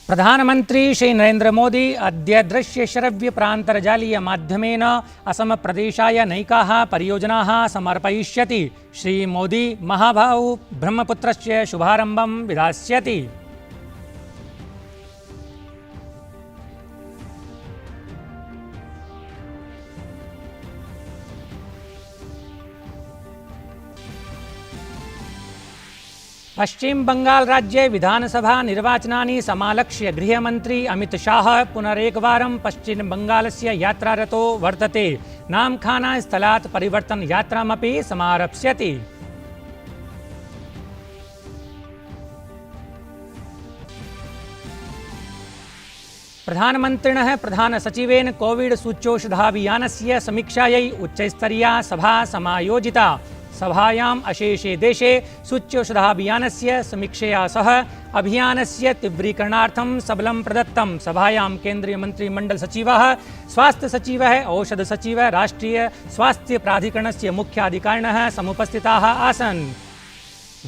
प्रधानमंत्री श्री नरेंद्र मोदी अद्य दृश्य श्रव्य प्रान्तर्जालीय माध्यमेन असम प्रदेशाय नैकाः परियोजनाः समर्पयिष्यति। श्री मोदी महाबाहु ब्रह्मपुत्रस्य शुभारम्भं विधास्यति। पश्चिम बंगाल राज्ये विधानसभा निर्वाचनानि समालक्ष्य गृहमंत्री अमित शाह पुनरेकवारं पश्चिम बंगालस्य यात्रारतो वर्तते। नामखाना स्थलात् परिवर्तन यात्रामपि समारप्स्यति। प्रधानमन्त्रिणः प्रधानसचिवेन कोविड सूच्यौषधाभियानस्य समीक्षायै उच्चस्तरीया सभा समायोजिता। सभायाम् अशेषे देशे सूच्यौषधाभियानस्य समीक्षया सह अभियानस्य तीव्रीकरणार्थं सबलं प्रदत्तं। सभायां केन्द्रीय मंत्रिमंडल सचिवः, स्वास्थ्य सचिवः, औषध सचिवः, राष्ट्रीय स्वास्थ्य प्राधिकरणस्य मुख्याधिकारिणः समुपस्थिताः आसन्।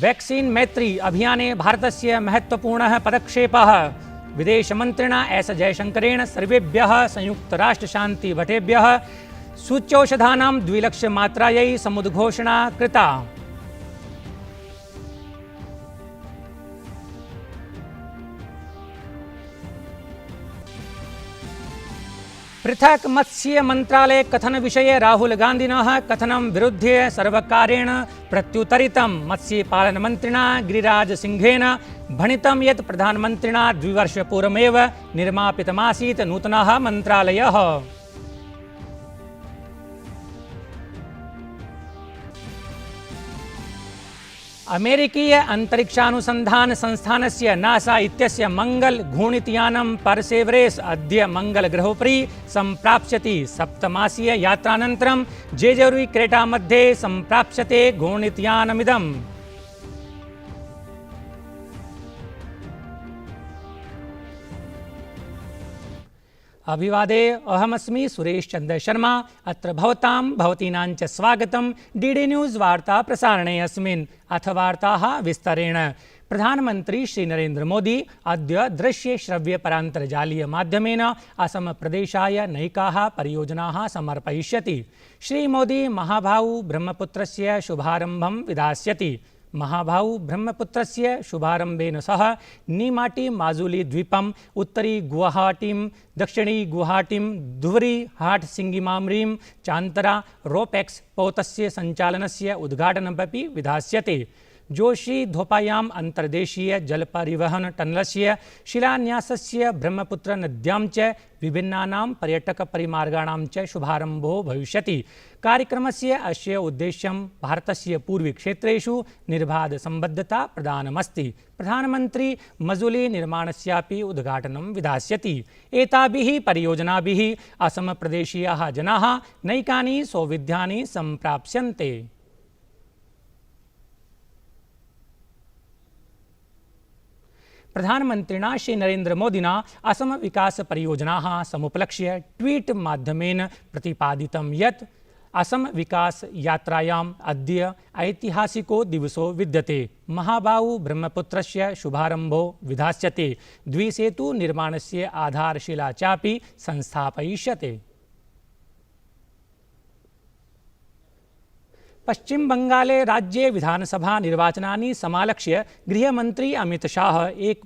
वैक्सीन मैत्री अभियाने भारतस्य महत्वपूर्णः पदक्षेपः। विदेशमन्त्रिणा एस जयशंकरेण सर्वेभ्यः संयुक्तराष्ट्रशान्तिभटेभ्यः सूच्यौषधानां 2 लाख मात्रायै समुद्घोषणा कृता। पृथक मत्स्य मंत्रालय कथन विषये राहुल गान्धिनः कथनं विरुध्य सर्वकारेण प्रत्युत्तरितं। मत्स्य पालन मंत्रिणा गिरिराज सिंहेन भणितं यत् प्रधानमन्त्रिणा 2 वर्षपूर्वमेव निर्मापितमासीत् नूतनः मन्त्रालयः। अमेरिकीय अंतरिक्षानुसंधान संस्थानस्य नासा इत्यस्य मंगल घूर्णितयानं परसेवरेस अद्य मंगलग्रहोपरि सम्प्राप्स्यति। 7 मासीय यात्रानन्तरं जेजोरी क्रेटा मध्ये सम्प्राप्स्यते घूर्णितयानमिदम्। अभिवादे अहमस्मि सुरेश चंद्र शर्मा। अत्र भवतीनां च स्वागतं डीडी न्यूज़ वार्ता प्रसारणे अस्मिन्। अथ वार्ताः विस्तरेण। प्रधानमंत्री श्री नरेंद्र मोदी अद्य दृश्य श्रव्य परान्तर्जालीय माध्यमेन असम प्रदेशाय नैकाः परियोजनाः समर्पयिष्यति। श्री मोदी महाबाहु ब्रह्मपुत्रस्य शुभारम्भं विधास्यति। महाबाहु ब्रह्मपुत्रस्य शुभारम्भेन सह नीमाटी माजुली द्वीपम्, उत्तरी गुवाहाटीं, दक्षिणी गुवाहाटीं, धुवरी हाट सिंगिमामरीं, चान्तरा रोपेक्स पोतस्य सञ्चालनस्य उद्घाटनमपि विधास्यते। जोशी धोपायाम् अंतर्देशीय जलपरिवहन टनलस्य शिलान्यासस्य, ब्रह्मपुत्र नद्यां च विभिन्नानां पर्यटक परिमार्गाणां च शुभारम्भो भविष्यति। कार्यक्रमस्य अस्य उद्देश्यं भारतस्य पूर्वी क्षेत्रेषु निर्बाध संबद्धता प्रदानमस्ति। प्रधानमन्त्री मजुली निर्माणस्यापि उद्घाटनं विधास्यति। एताभिः परियोजनाभिः असम प्रदेशीयाः जनाः नैकानि सौविध्यानि सम्प्राप्स्यन्ते। प्रधानमन्त्रिणा श्री नरेंद्र मोदिना असम विकास परियोजनाः समुपलक्ष्य ट्वीट माध्यमेन प्रतिपादितं यत् असम विकास यात्रायाम् अद्य ऐतिहासिको दिवसो विद्यते। महाबाहु ब्रह्मपुत्रस्य शुभारम्भो विधास्यते। द्विसेतु निर्माणस्य आधारशिला चापि संस्थापयिष्यते। पश्चिम बंगाले राज्ये विधानसभा निर्वाचनानि समालक्ष्य गृहमंत्री अमित शाह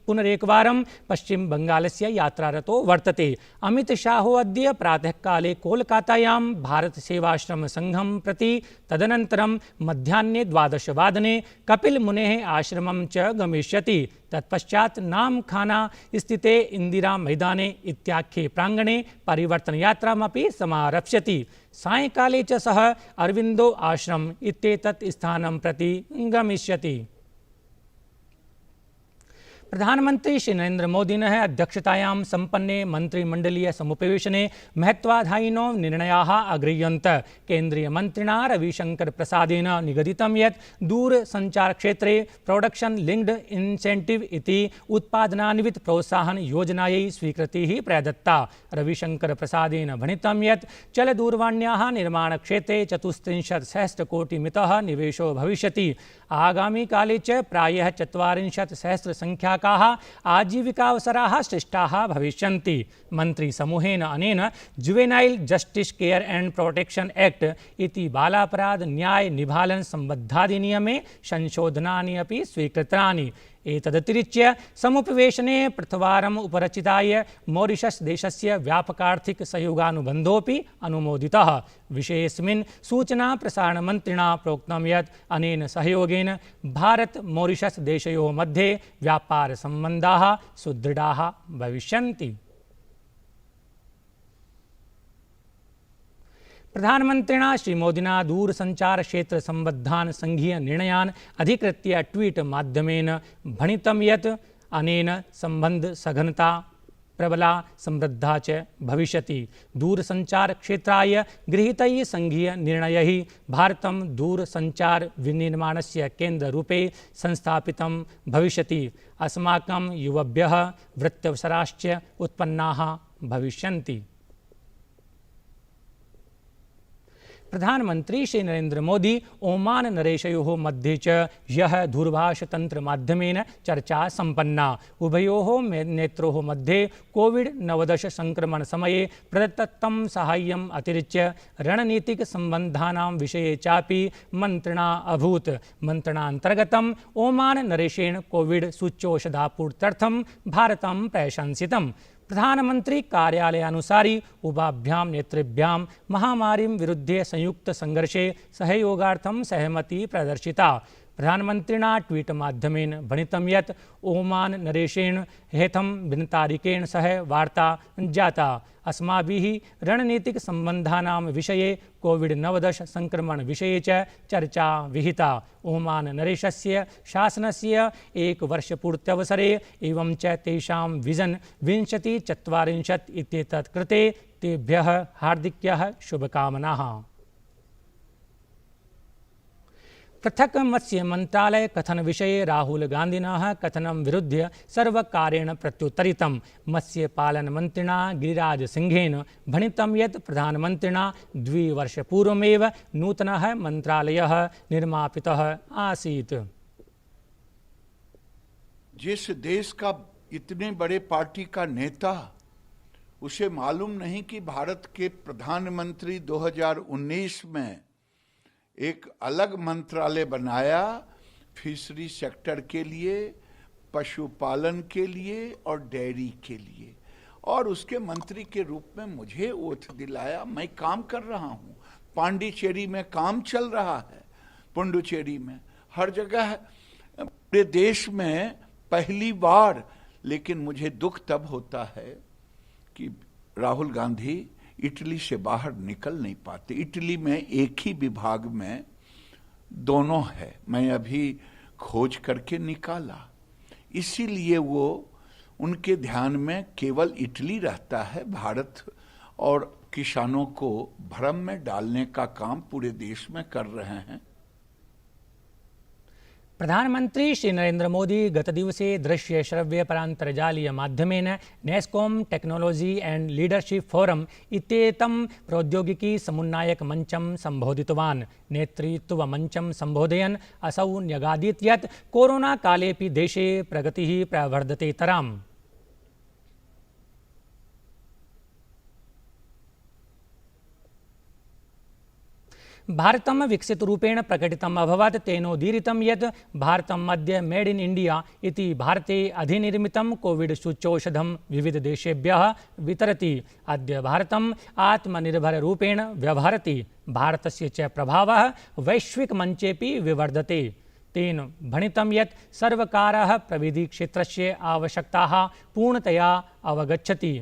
पुनरेकवारं पश्चिम बंगालस्य यात्रारतो वर्तते। अमित शाहो अद्य प्रातःकाले कोलकातायां भारत सेवाश्रम संघं प्रति, तदनन्तरं मध्याह्ने 12 वादने कपिल मुनेः आश्रमं च गमिष्यति। तत्पश्चात् नामखाना स्थिते इंदिरा मैदाने इत्याख्ये प्रांगणे परिवर्तन यात्रामपि समारप्स्यति। सायंकाले च सः अरविंदो आश्रम इत्येतत् स्थानं प्रति गमिष्यति। प्रधानमंत्री श्री नरेंद्र मोदिनः अध्यक्षतायां सम्पन्ने मंत्रिमंडलीय समुपवेशने महत्वाधायिनो निर्णयाः अगृह्यन्त। केन्द्रीय मंत्रिणा रविशंकर प्रसादेन निगदितं यत् दूरसञ्चारक्षेत्रे प्रोडक्शन लिंक्ड इंसेंटिव इति उत्पादनान्वित प्रोत्साहन योजनायै स्वीकृतिः प्रदत्ता। रविशंकर प्रसादेन भणितं यत् चलदूरवाण्याः निर्माणक्षेत्रे 34 सहस्रकोटिमितः निवेशो भविष्यति। आगामी काले च प्रायः 40 सहस्र संख्याक युवकाः आजीविकावसराः सृष्टाः भविष्यन्ति। मन्त्रिसमूहेन अनेन juvenile justice care and protection act इति बालापराध न्याय निभालन सम्बद्धाधिनियमे संशोधनानि अपि स्वीकृतानि। एतदतिरिच्य समुपवेशने प्रथमवारम् उपरचिताय मॉरिशस देशस्य व्यापकार्थिक सहयोगानुबन्धोऽपि अनुमोदितः। विषयेऽस्मिन् सूचना प्रसारणमन्त्रिणा प्रोक्तं यत् अनेन सहयोगेन भारत मॉरिशस देशयोः मध्ये व्यापारसम्बन्धाः सुदृढाः भविष्यन्ति। प्रधानमन्त्रिणा श्रीमोदिना दूरसञ्चार क्षेत्र सम्बद्धान् संघीय निर्णयान् अधिकृत्य ट्वीट माध्यमेन भणितं यत् अनेन सम्बन्ध सघनता प्रबला समृद्धा च भविष्यति। दूरसञ्चार क्षेत्राय गृहीतैः संघीय निर्णयैः भारतं दूरसञ्चार विनिर्माणस्य केन्द्ररूपे संस्थापितं भविष्यति। अस्माकं युवभ्यः वृत्त्यवसराश्च उत्पन्नाः भविष्यन्ति। प्रधानमंत्री श्री नरेंद्र मोदी ओमान नरेशयोः मध्ये च ह्यः दूरभाषतन्त्रमाध्यमेन चर्चा सम्पन्ना। उभयोः नेत्रोः मध्ये कोविड-19 संक्रमणसमये प्रदत्तं साहाय्यम् अतिरिच्य रणनीतिकसम्बन्धानां विषये चापि मन्त्रणा अभूत्। मन्त्रणान्तर्गतम् ओमान नरेशेन कोविड सूच्यौषधापूर्त्यर्थं भारतं प्रशंसितम्। प्रधानमंत्री कार्यालयानुसारी उभाभ्यां नेतृभ्यां महामारीं विरुध्ये संयुक्त संघर्षे सहयोगार्थं सहमति प्रदर्शिता। प्रधानमन्त्रिणा ट्वीट माध्यमेन भणितं यत् ओमान नरेशेन हेथम बिनतारिकेण सह वार्ता जाता। अस्माभिः रणनीतिक सम्बन्धानां विषये कोविड-19 संक्रमण विषये च चर्चा विहिता। ओमान नरेशस्य शासनस्य एकवर्षपूर्त्यवसरे एवं च तेषां विजन 2040 इत्येतत् कृते तेभ्यः हार्दिक्यः शुभकामनाः। पृथक मत्स्य मंत्रालय कथन विषये राहुल गांधिनः कथनं विरुध्य सर्वकारेण प्रत्युत्तरितं। मत्स्य पालन मंत्रिणा गिरिराज सिंहेन भणितं यत् प्रधानमन्त्रिणा 2 वर्षपूर्वमेव नूतनः मंत्रालयः निर्मापितः आसीत्। जिस देश का इतने बड़े पार्टी का नेता, उसे मालूम नहीं कि भारत के प्रधानमंत्री 2019 में एक अलग मंत्रालय बनाया फिशरी सेक्टर के लिए, पशुपालन के लिए और डेयरी के लिए, और उसके मंत्री के रूप में मुझे ओथ दिलाया। मैं काम कर रहा हूँ, पांडिचेरी में काम चल रहा है, पुडुचेरी में, हर जगह पूरे देश में पहली बार। लेकिन मुझे दुख तब होता है कि राहुल गांधी इटली से बाहर निकल नहीं पाते। इटली में एक ही विभाग में दोनों है, मैं अभी खोज करके निकाला। इसीलिए वो उनके ध्यान में केवल इटली रहता है। भारत और किसानों को भ्रम में डालने का काम पूरे देश में कर रहे हैं। प्रधानमंत्री श्री नरेंद्र मोदी गतदिवसे दृश्य श्रव्य परान्तर्जालीय माध्यमेन NASSCOM technology and leadership forum इत्येतं प्रौद्योगिकी समुन्नायक मंचं संबोधितवान्। नेतृत्व मंचं संबोधयन् असौ न्यगादीत् यत् कोरोना कालेऽपि देशे प्रगतिः प्रवर्धतेतराम्। भारतं विकसितरूपेण प्रकटितम् अभवत्। तेनोदीरितं यत् भारतं अद्य मेड इन इंडिया इति भारते अधिनिर्मितं कोविड सूच्यौषधं विविधदेशेभ्यः वितरति। अद्य भारतम् आत्मनिर्भररूपेण व्यवहरति। भारतस्य च प्रभावः वैश्विकमञ्चेऽपि विवर्धते। तेन भणितं यत् सर्वकारः प्रविधिक्षेत्रस्य आवश्यकताः पूर्णतया अवगच्छति।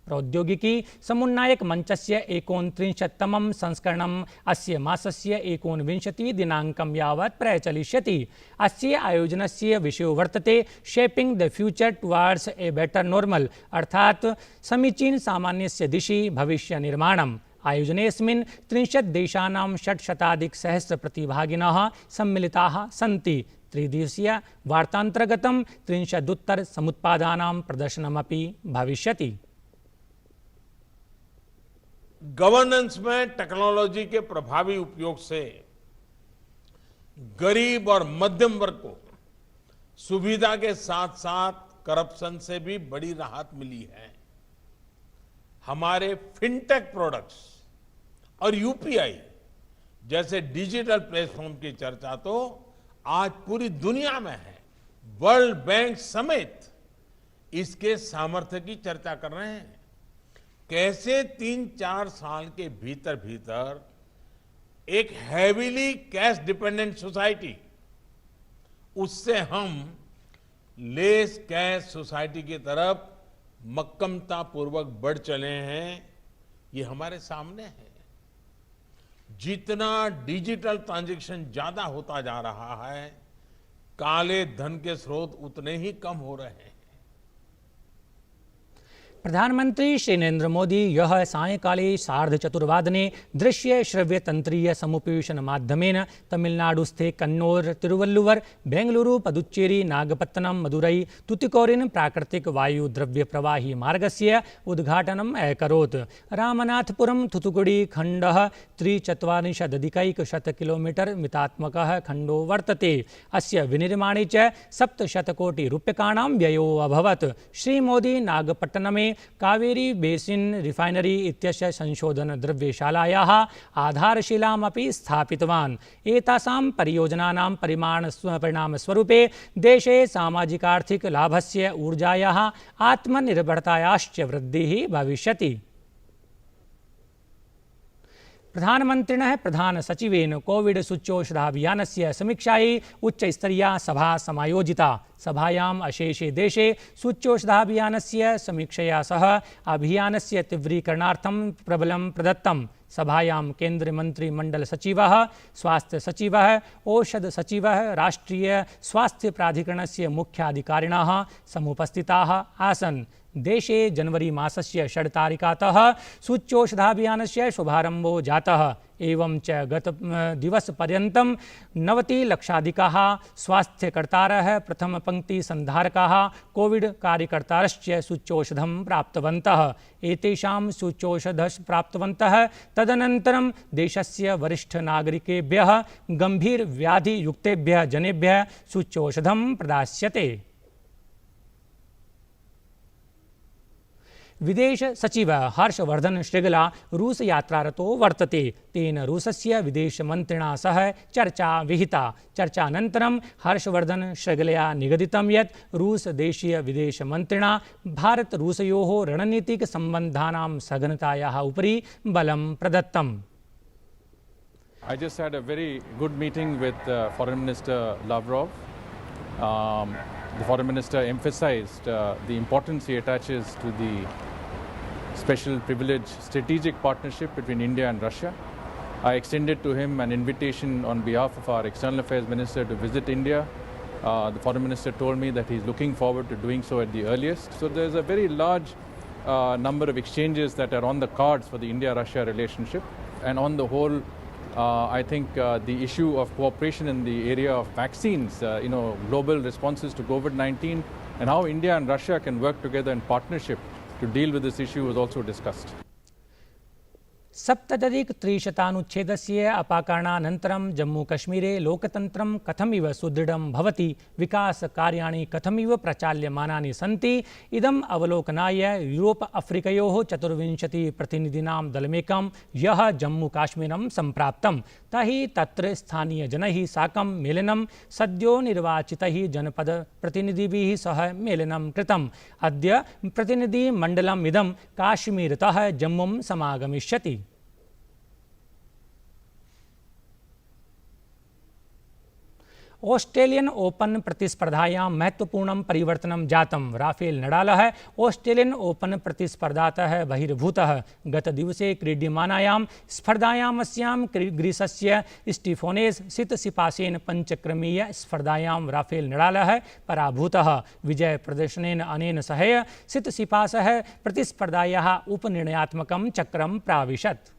प्रौद्योगिकी समुन्नायक मंचस्य 39तमं संस्करणम् अस्य मासस्य 29 दिनाङ्कं यावत् प्रचलिष्यति। अस्य आयोजनस्य विषयो वर्तते shaping the future towards a better normal, अर्थात् समीचीन सामान्यस्य दिशि भविष्य निर्माणम्। आयोजनेऽस्मिन् 30 देशानां 600 प्रतिभागिनः सम्मिलिताः सन्ति। त्रिदिवसीय वार्तान्तर्गतं 30 समुत्पादानां प्रदर्शनमपि भविष्यति। गवर्नेंस में टेक्नोलॉजी के प्रभावी उपयोग से गरीब और मध्यम वर्ग को सुविधा के साथ साथ करप्शन से भी बड़ी राहत मिली है। हमारे फिनटेक प्रोडक्ट्स और यूपीआई जैसे डिजिटल प्लेटफॉर्म की चर्चा तो आज पूरी दुनिया में है। वर्ल्ड बैंक समेत इसके सामर्थ्य की चर्चा कर रहे हैं। कैसे 3-4 साल के भीतर भीतर एक हैवीली कैश डिपेंडेंट सोसाइटी उससे हम लेस कैश सोसाइटी की तरफ मक्कमता पूर्वक बढ़ चले हैं, ये हमारे सामने है। जितना डिजिटल ट्रांजैक्शन ज्यादा होता जा रहा है, काले धन के स्रोत उतने ही कम हो रहे हैं। प्रधानमंत्री श्री नरेंद्र मोदी यह सायंकाले 4:30 दृश्य श्रव्य तंत्रीय समुपवेशन माध्यमेन तमिलनाडुस्थे कन्नौर, तिरुवल्लुवर, बेंगलुरु, पदुच्चेरी, नागपत्तनम, मदुरै, तुतिकोरिन प्राकृतिक वायु द्रव्य प्रवाही मार्गस्य उद्घाटनम् अकरोत्। रामनाथपुरम थुथुकुडी खण्डः 43 किलोमीटर मितात्मकः खण्डो वर्तते। अस्य विनिर्माणे च 700 कोटि रूप्यकाणां व्ययो अभवत्। श्री मोदी नागपट्टनमे कावेरी बेसिन रिफाइनरी इत्यस्य संशोधन द्रव्यशालायाः आधारशिलामपि स्थापितवान्। एतासां परियोजनानां परिणामस्वरूपे देशे सामाजिकार्थिक लाभस्य, ऊर्जायाः, आत्मनिर्भरतायाश्च वृद्धिः भविष्यति। प्रधानमन्त्रिणः प्रधान सचिवेन कोविड सूच्यौषधाभियानस्य समीक्षायै उच्चस्तरीया सभा समायोजिता। सभायाम् अशेषे देशे सूच्यौषधाभियानस्य समीक्षया सह अभियानस्य तीव्रीकरणार्थं प्रबलं प्रदत्तम्। सभायां केन्द्रीयमन्त्रिमण्डल सचिवः, स्वास्थ्य सचिवः, औषध सचिवः, राष्ट्रीय स्वास्थ्य प्राधिकरणस्य मुख्याधिकारिणः समुपस्थिताः आसन्। देशे जनवरी मासस्य 6 तारिकातः सूच्यौषधाभियानस्य शुभारम्भो जातः। एवं च गत दिवसपर्यन्तं 90 लक्षाधिकाः स्वास्थ्यकर्तारः, प्रथमपङ्क्तिसन्धारकाः, कोविड कार्यकर्तारश्च सूच्यौषधं प्राप्तवन्तः। एतेषां सूच्यौषधं प्राप्तवन्तः तदनन्तरं देशस्य वरिष्ठनागरिकेभ्यः, गम्भीरव्याधियुक्तेभ्यः जनेभ्यः सूच्यौषधं प्रदास्यते। विदेश सचिव हर्षवर्धन श्रृंगला रूस यात्रारतो वर्तते। तेन रूसस्य विदेशमन्त्रिणा सह चर्चा विहिता। चर्चानन्तरं हर्षवर्धन श्रृंगलया निगदितं यत् रूस देशीय विदेशमन्त्रिणा भारत रूसयोः रणनीतिकसम्बन्धानां सघनतायाः उपरि बलं प्रदत्तम्। I just had a very good meeting with Foreign Minister Lavrov. The Foreign Minister emphasized the importance he attaches to the special privileged strategic partnership between India and Russia. I extended to him an invitation on behalf of our External Affairs Minister to visit India. The Foreign Minister told me that he's looking forward to doing so at the earliest. So there's a very large number of exchanges that are on the cards for the India-Russia relationship. And on the whole, I think the issue of cooperation in the area of vaccines, global responses to COVID-19, and how India and Russia can work together in partnership to deal with this issue was also discussed. 70-300 अपाकरणानन्तरं जम्मूकश्मीरे लोकतन्त्रं कथमिव सुदृढं भवति, विकासकार्याणि कथमिव प्रचाल्यमानानि सन्ति, इदम् अवलोकनाय Europe अफ्रीकयोः 24 प्रतिनिधीनां दलमेकं ह्यः जम्मूकाश्मीरं सम्प्राप्तं। तैः तत्र स्थानीयजनैः साकं मेलनं, सद्यो निर्वाचितैः जनपदप्रतिनिधिभिः सह मेलनं कृतम्। अद्य प्रतिनिधिमण्डलम् इदं काश्मीरतः जम्मूं समागमिष्यति। ऑस्ट्रेलियन ओपन प्रतिस्पर्धायां महत्वपूर्णं परिवर्तनं जातं। राफेल नडालः ऑस्ट्रेलियन ओपन प्रतिस्पर्धातः बहिर्भूतः। गतदिवसे क्रीड्यमानायां स्पर्धायामस्यां ग्रीसस्य स्टीफोनेस् सितसिपासेन पञ्चक्रमीय स्पर्धायां राफेल नडालः पराभूतः। विजयप्रदर्शनेन अनेन सह सितसिपासः प्रतिस्पर्धायाः उपनिर्णयात्मकं चक्रं प्राविशत्।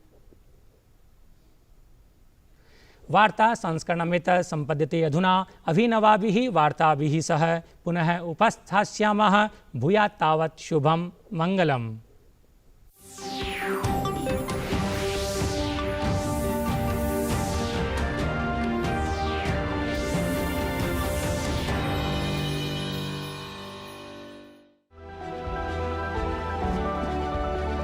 वार्ता संस्करणमेतत् सम्पद्यते अधुना अभिनवाभिः वार्ताभिः सह पुनः उपस्थास्यामः। भूयात् तावत् शुभं मङ्गलम्।